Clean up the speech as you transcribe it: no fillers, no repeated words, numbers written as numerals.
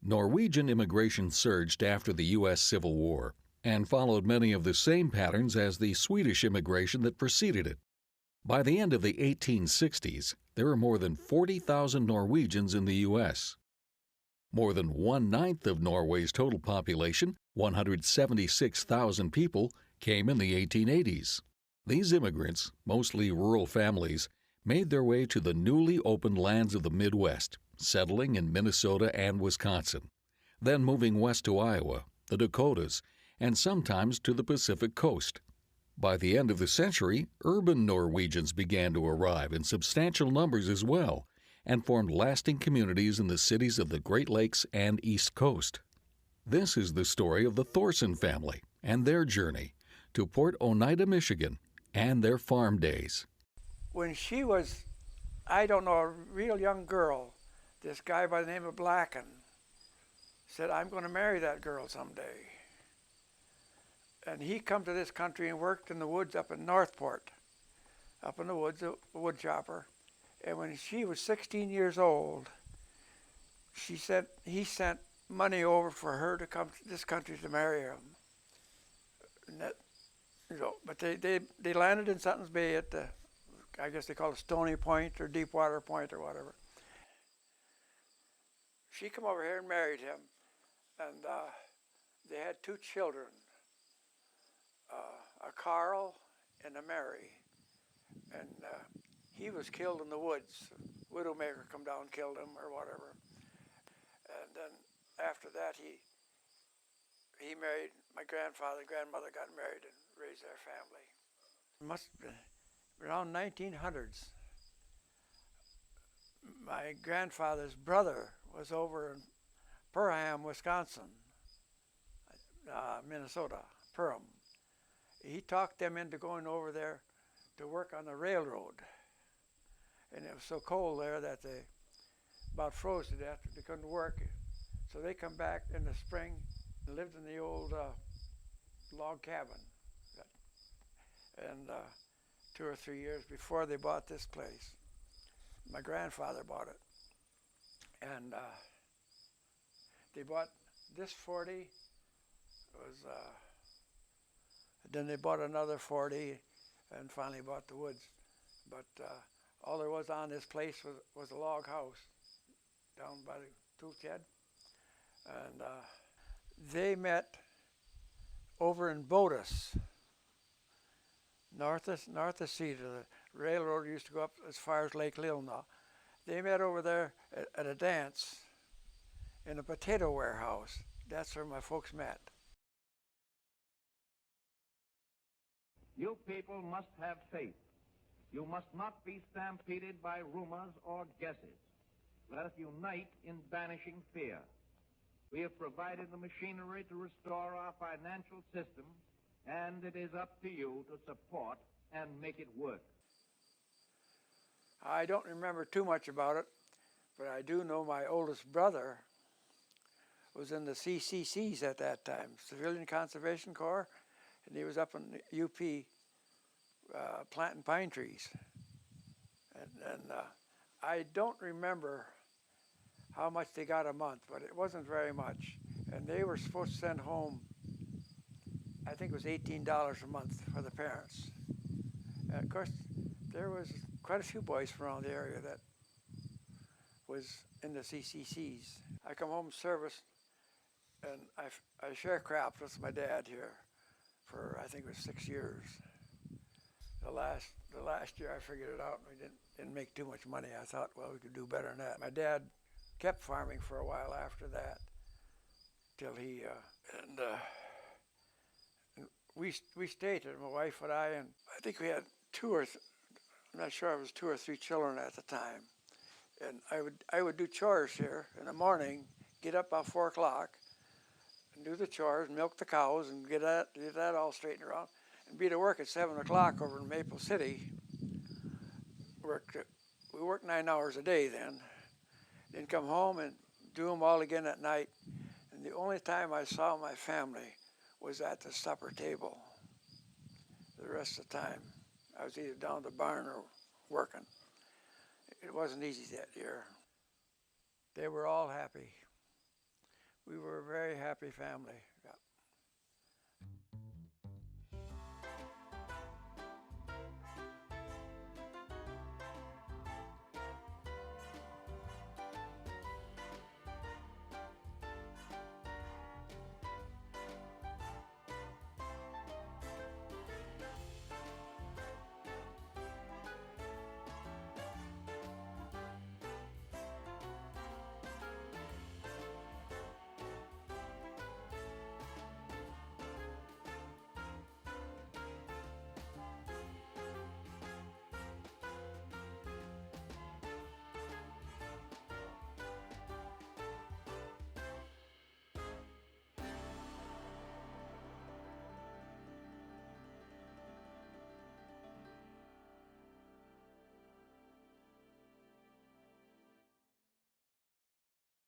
Norwegian immigration surged after the U.S. Civil War and followed many of the same patterns as the Swedish immigration that preceded it. By the end of the 1860s, there were more than 40,000 Norwegians in the U.S. More than 1/9 of Norway's total population, 176,000 people, came in the 1880s. These immigrants, mostly rural families, made their way to the newly opened lands of the Midwest, settling in Minnesota and Wisconsin, then moving west to Iowa, the Dakotas, and sometimes to the Pacific coast. By the end of the century, urban Norwegians began to arrive in substantial numbers as well, and formed lasting communities in the cities of the Great Lakes and East Coast. This is the story of the Thoreson family and their journey to Port Oneida, Michigan, and their farm days. When she was, I don't know, a real young girl, this guy by the name of Blacken said, "I'm going to marry that girl someday." And he come to this country and worked in the woods up in Northport, up in the woods, a wood chopper. And when she was 16 years old, he sent money over for her to come to this country to marry him. And that, but they landed in Sutton's Bay at the, I guess they call it Stony Point or Deepwater Point or whatever. She come over here and married him, and they had 2 children, a Carl and a Mary. And he was killed in the woods. Widowmaker come down and killed him or whatever. And then after that he married my grandfather and grandmother, got married and raised their family. It must have been around 1900s. My grandfather's brother was over in Perham, Wisconsin, Minnesota, Perham. He talked them into going over there to work on the railroad. And it was so cold there that they about froze to death. They couldn't work. So they come back in the spring and lived in the old log cabin. And 2 or 3 years before they bought this place. My grandfather bought it. And they bought this 40. Then they bought another 40 and finally bought the woods. But all there was on this place was a log house down by the tool shed. And they met over in Botus, north of Cedar. The railroad used to go up as far as Lake Lilna. They met over there at a dance in a potato warehouse. That's where my folks met. You people must have faith. You must not be stampeded by rumors or guesses. Let us unite in banishing fear. We have provided the machinery to restore our financial system, and it is up to you to support and make it work. I don't remember too much about it, but I do know my oldest brother was in the CCCs at that time, Civilian Conservation Corps, and he was up in the UP planting pine trees. And I don't remember how much they got a month, but it wasn't very much. And they were supposed to send home, I think it was $18 a month for the parents. And of course, there was quite a few boys from around the area that was in the CCCs. I come home from service, and I sharecropped with my dad here for, I think it was 6 years. The last year I figured it out, and we didn't make too much money. I thought, well, we could do better than that. My dad kept farming for a while after that, till he and we stayed there, my wife and I think we had I'm not sure, it was 2 or 3 children at the time. And I would do chores here in the morning, get up about 4 o'clock, and do the chores, milk the cows, and get that all straightened around, and be to work at 7 o'clock over in Maple City. We worked 9 hours a day then. Then come home and do them all again at night. And the only time I saw my family was at the supper table. The rest of the time, I was either down at the barn or working. It wasn't easy that year. They were all happy. we were a very happy family. Yeah.